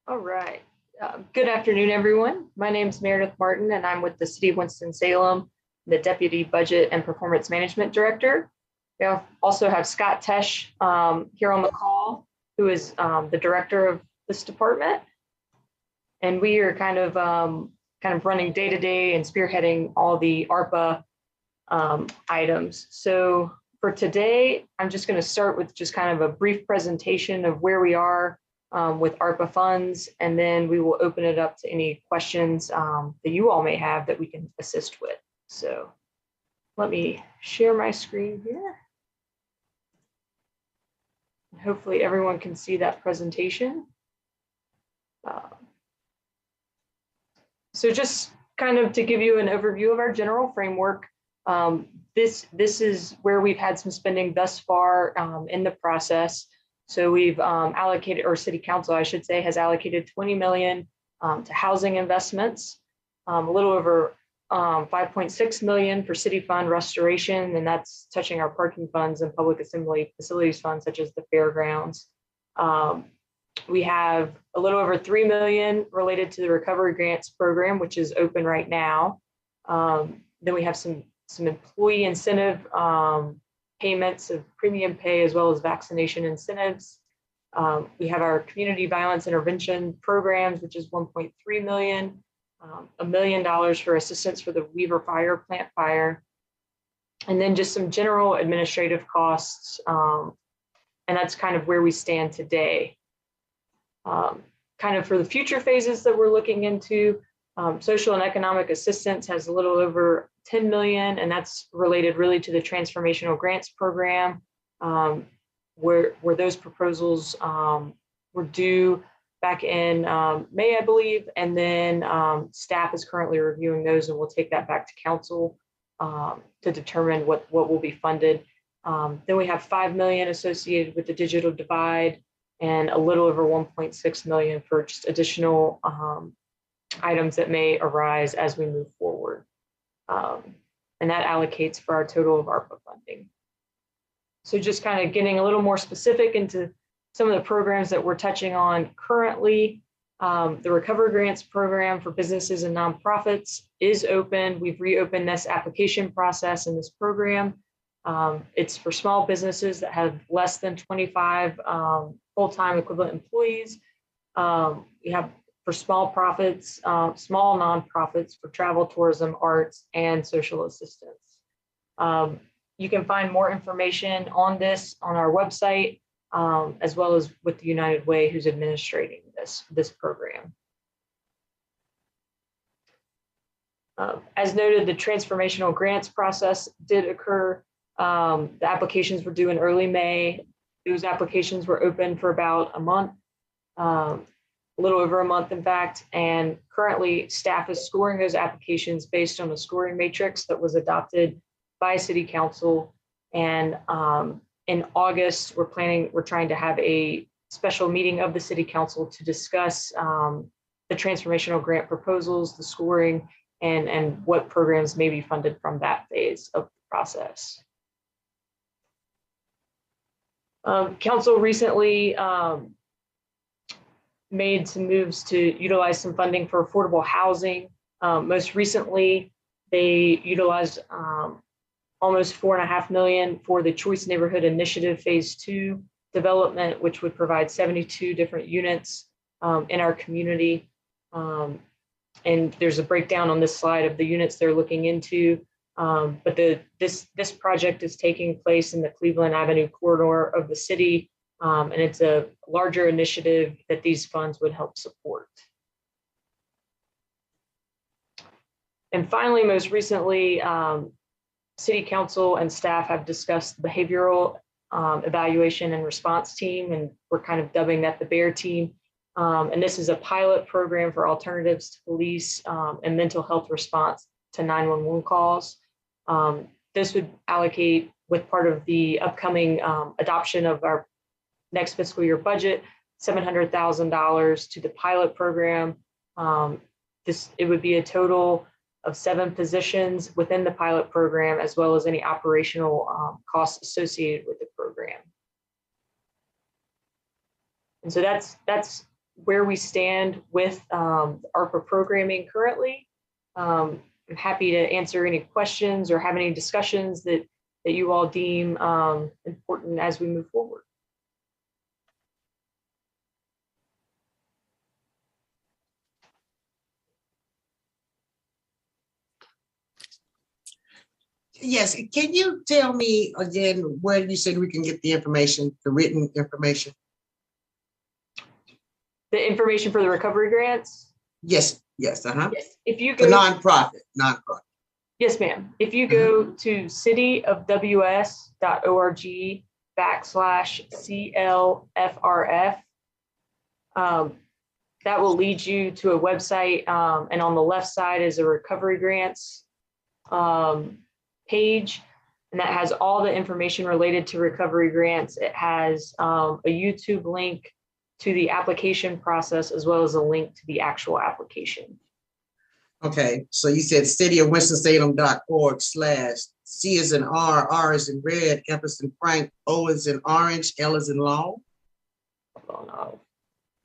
All right. Good afternoon, everyone. My name is Meredith Martin, and I'm with the City of Winston-Salem, the Deputy Budget and Performance Management Director. We also have Scott Tesh here on the call, who is the director of this department. And we are kind of running day-to-day and spearheading all the ARPA items. So for today, I'm just going to start with just kind of a brief presentation of where we are with ARPA funds, and then we will open it up to any questions that you all may have that we can assist with. So let me share my screen here. Hopefully everyone can see that presentation. So just kind of to give you an overview of our general framework, this is where we've had some spending thus far in the process. So we've allocated, or City Council, I should say, has allocated 20 million to housing investments, a little over 5.6 million for city fund restoration, and that's touching our parking funds and public assembly facilities funds, such as the fairgrounds. We have a little over 3 million related to the recovery grants program, which is open right now. Then we have some employee incentive payments of premium pay, as well as vaccination incentives. We have our community violence intervention programs, which is 1.3 million, $1 million for assistance for the Weaver Fire Plant fire, and then just some general administrative costs. And that's kind of where we stand today. Kind of for the future phases that we're looking into, social and economic assistance has a little over 10 million, and that's related really to the transformational grants program, where those proposals were due back in May, I believe, and then staff is currently reviewing those, and we'll take that back to council to determine what will be funded. Then we have 5 million associated with the digital divide, and a little over 1.6 million for just additional items that may arise as we move forward. And that allocates for our total of ARPA funding. So just kind of getting a little more specific into some of the programs that we're touching on currently. The Recovery Grants program for businesses and nonprofits is open. We've reopened this application process in this program. It's for small businesses that have less than 25 full-time equivalent employees. We have for small profits, small nonprofits for travel, tourism, arts, and social assistance. You can find more information on this on our website, as well as with the United Way, who's administrating this program. As noted, the transformational grants process did occur. The applications were due in early May. Those applications were open for about a month. A little over a month, in fact, and currently staff is scoring those applications based on a scoring matrix that was adopted by City Council. And in August, we're trying to have a special meeting of the City Council to discuss the transformational grant proposals, the scoring, and what programs may be funded from that phase of the process. Council recently made some moves to utilize some funding for affordable housing. Most recently, they utilized almost $4.5 million for the Choice Neighborhood Initiative Phase 2 development, which would provide 72 different units in our community. And there's a breakdown on this slide of the units they're looking into. But this project is taking place in the Cleveland Avenue corridor of the city. And it's a larger initiative that these funds would help support. And finally, most recently, City Council and staff have discussed the behavioral evaluation and response team, and we're kind of dubbing that the BEAR team. And this is a pilot program for alternatives to police and mental health response to 911 calls. This would allocate, with part of the upcoming adoption of our next fiscal year budget, $700,000 to the pilot program. It would be a total of 7 positions within the pilot program, as well as any operational costs associated with the program. And so that's where we stand with ARPA programming currently. I'm happy to answer any questions or have any discussions that you all deem important as we move forward. Yes, can you tell me again where you said we can get the information, the written information? The information for the recovery grants? Yes, yes, Yes, if you go the nonprofit. Yes, ma'am. If you go to cityofws.org/CLFRF, that will lead you to a website, and on the left side is a recovery grants page, and that has all the information related to recovery grants. It has a YouTube link to the application process, as well as a link to the actual application. Okay, so you said cityofwinston-salem.org/C as in R as in red, F as in Frank, O as in orange, L as in long. Oh no.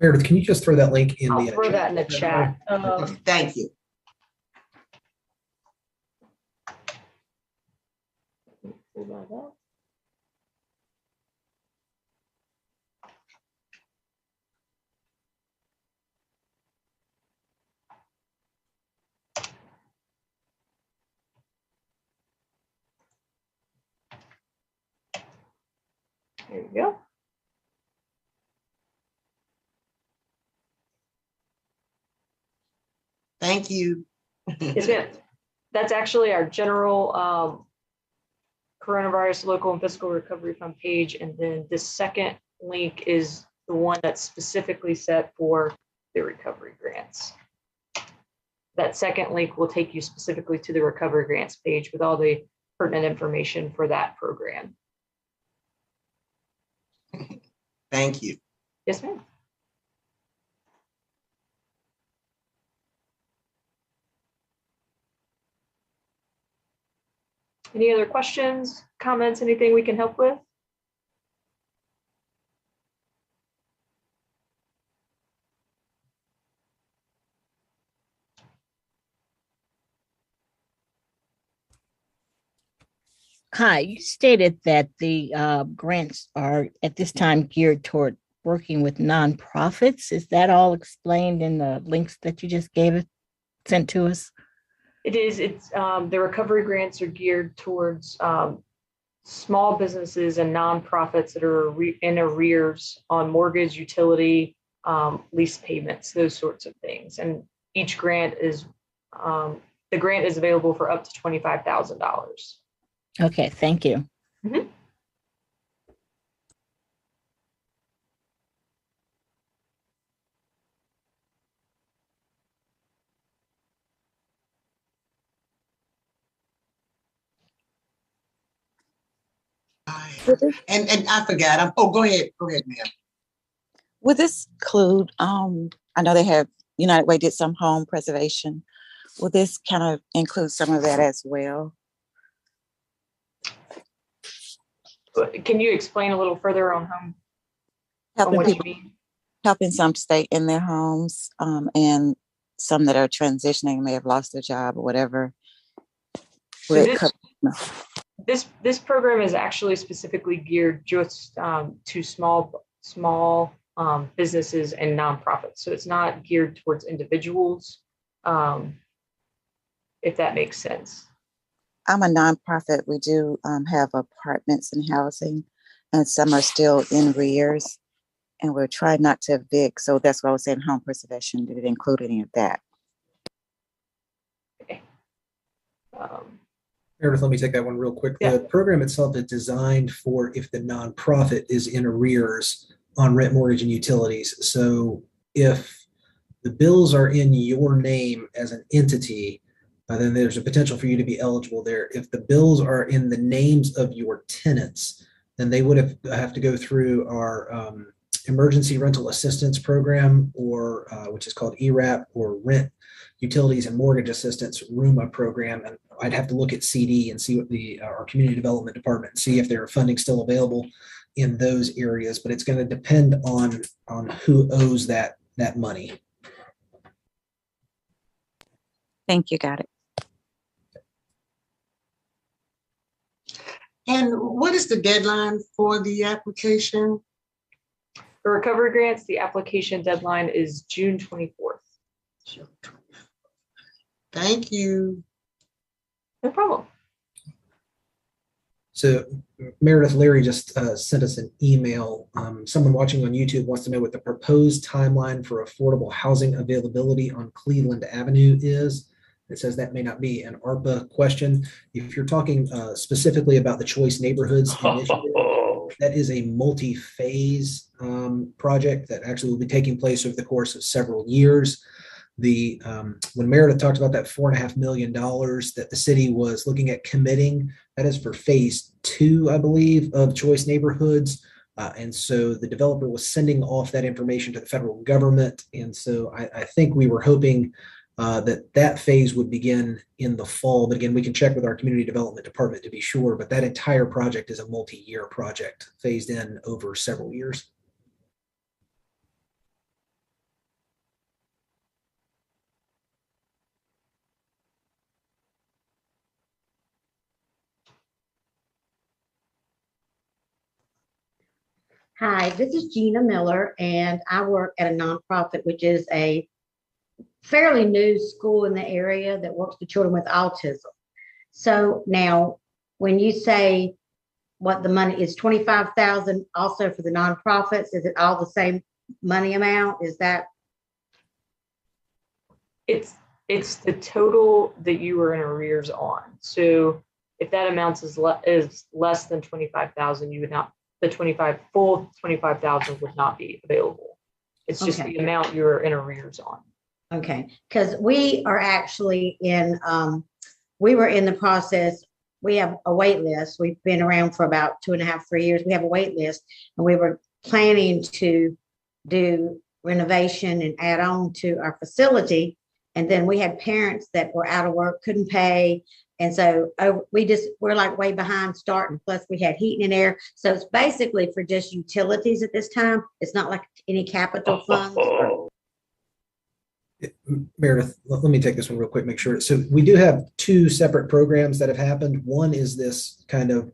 Meredith, can you just throw that link in I'll the throw chat? that in the chat. Thank you. Pull that up. There you go. Thank you. Yes, ma'am. That's actually our general coronavirus local and fiscal recovery fund page. And then the second link is the one that's specifically set for the recovery grants. That second link will take you specifically to the recovery grants page with all the pertinent information for that program. Thank you. Yes, ma'am. Any other questions, comments, anything we can help with? Hi, you stated that the grants are at this time geared toward working with nonprofits. Is that all explained in the links that you just sent to us? It is. It's the recovery grants are geared towards small businesses and nonprofits that are in arrears on mortgage, utility, lease payments, those sorts of things. And each grant is the grant is available for up to $25,000. Okay, thank you. Mm-hmm. And I forgot. Go ahead, ma'am. Would this include, I know they have, United Way did some home preservation. Will this kind of include some of that as well? Can you explain a little further on home? Helping people, helping some to stay in their homes, and some that are transitioning may have lost their job or whatever. So this program is actually specifically geared just to small businesses and nonprofits. So it's not geared towards individuals, if that makes sense. I'm a nonprofit. We do have apartments and housing, and some are still in arrears, and we're trying not to evict. So that's why I was saying home preservation. Did it include any of that? Okay. Meredith, let me take that one real quick. Yeah. The program itself is designed for if the nonprofit is in arrears on rent, mortgage, and utilities. So if the bills are in your name as an entity, then there's a potential for you to be eligible there. If the bills are in the names of your tenants, then they would have to go through our emergency rental assistance program, or which is called ERAP, or rent, utilities, and mortgage assistance RUMA program. And I'd have to look at CD and see what our community development department, see if there are funding still available in those areas. But it's going to depend on who owes that that money. Thank you, got it. And what is the deadline for the application? For recovery grants, the application deadline is June 24th. Thank you. No problem. So Meredith Leary just sent us an email. Someone watching on YouTube wants to know what the proposed timeline for affordable housing availability on Cleveland Avenue is. It says that may not be an ARPA question. If you're talking specifically about the Choice Neighborhoods initiative, that is a multi-phase project that actually will be taking place over the course of several years. When Meredith talked about that $4.5 million that the city was looking at committing, that is for phase 2, I believe, of Choice Neighborhoods. And so the developer was sending off that information to the federal government. And so I think we were hoping that phase would begin in the fall. But again, we can check with our community development department to be sure. But that entire project is a multi-year project phased in over several years. Hi, this is Gina Miller, and I work at a nonprofit, which is a fairly new school in the area that works with children with autism. So now, when you say what the money is, $25,000 also for the nonprofits, is it all the same money amount? Is that? It's the total that you were in arrears on. So if that amount is less than 25,000, you would not. The full 25,000 would not be available. It's just the amount you're in arrears on. Okay, because we are actually we were in the process. We have a wait list. We've been around for about 2.5, 3 years. We have a wait list, and we were planning to do renovation and add on to our facility. And then we had parents that were out of work, couldn't pay. And so we're like way behind starting. Plus we had heating and air. So it's basically for just utilities at this time. It's not like any capital funds. Meredith, let me take this one real quick, make sure. So we do have 2 separate programs that have happened. One is this kind of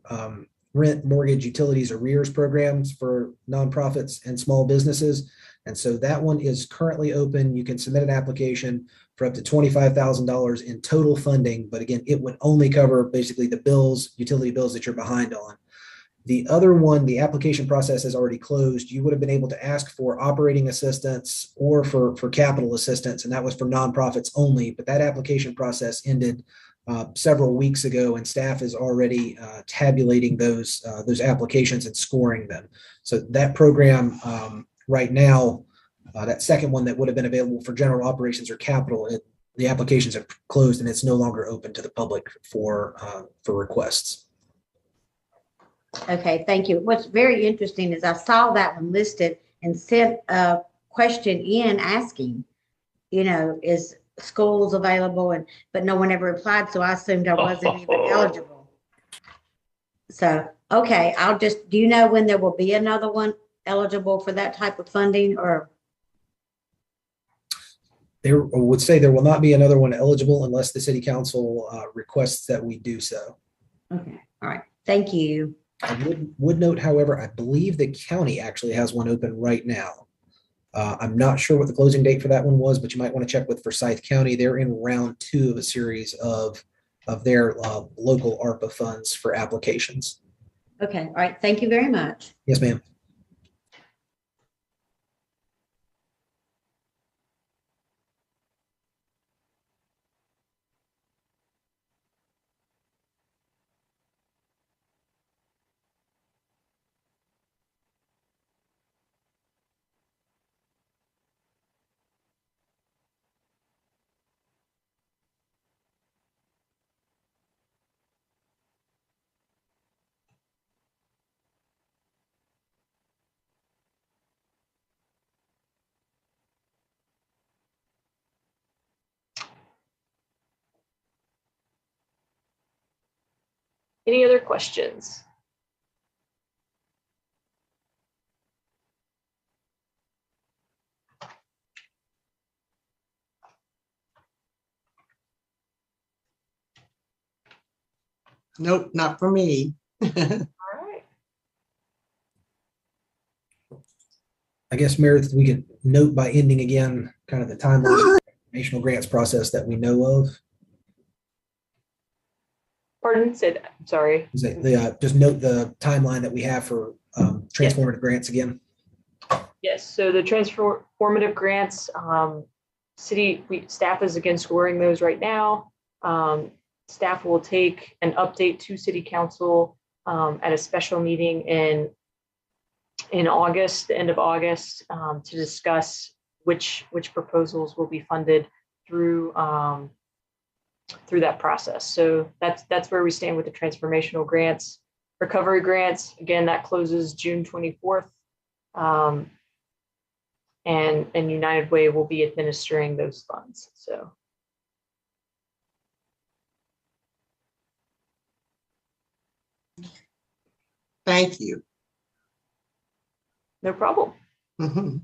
rent, mortgage, utilities, arrears programs for nonprofits and small businesses. And so that one is currently open. You can submit an application for up to $25,000 in total funding. But again, it would only cover basically the bills, utility bills that you're behind on. The other one, the application process has already closed. You would have been able to ask for operating assistance or for capital assistance, and that was for nonprofits only. But that application process ended several weeks ago, and staff is already tabulating those applications and scoring them. So that program right now, that second one that would have been available for general operations or capital, the applications have closed and it's no longer open to the public for requests. Okay, thank you. What's very interesting is I saw that one listed and sent a question in asking, is schools available, but no one ever replied, so I assumed I wasn't even eligible. So, okay, do you know when there will be another one eligible for that type of funding, or? I would say there will not be another one eligible unless the city council requests that we do so. Okay, all right, thank you. I would note, however, I believe the county actually has one open right now. I'm not sure what the closing date for that one was, but you might want to check with Forsyth County. They're in round 2 of a series of their local ARPA funds for applications. Okay, all right, thank you very much. Yes, ma'am. Any other questions? Nope, not for me. All right. I guess, Meredith, we could note by ending again, kind of the timeline, informational grants process that we know of. Pardon, said, sorry. Is that just note the timeline that we have for transformative grants again? Yes, so the transformative grants, staff is again scoring those right now. Staff will take an update to City Council at a special meeting in August, the end of August, to discuss which proposals will be funded through that process. So that's where we stand with the transformational grants. Recovery grants, again, that closes June 24th. And United Way will be administering those funds. So. Thank you. No problem. Mhm.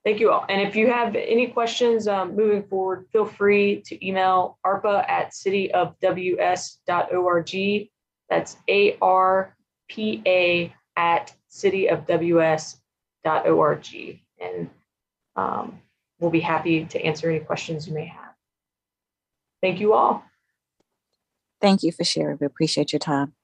Thank you all. And if you have any questions moving forward, feel free to email arpa@cityofws.org. That's ARPA@cityofws.org. And we'll be happy to answer any questions you may have. Thank you all. Thank you for sharing. We appreciate your time.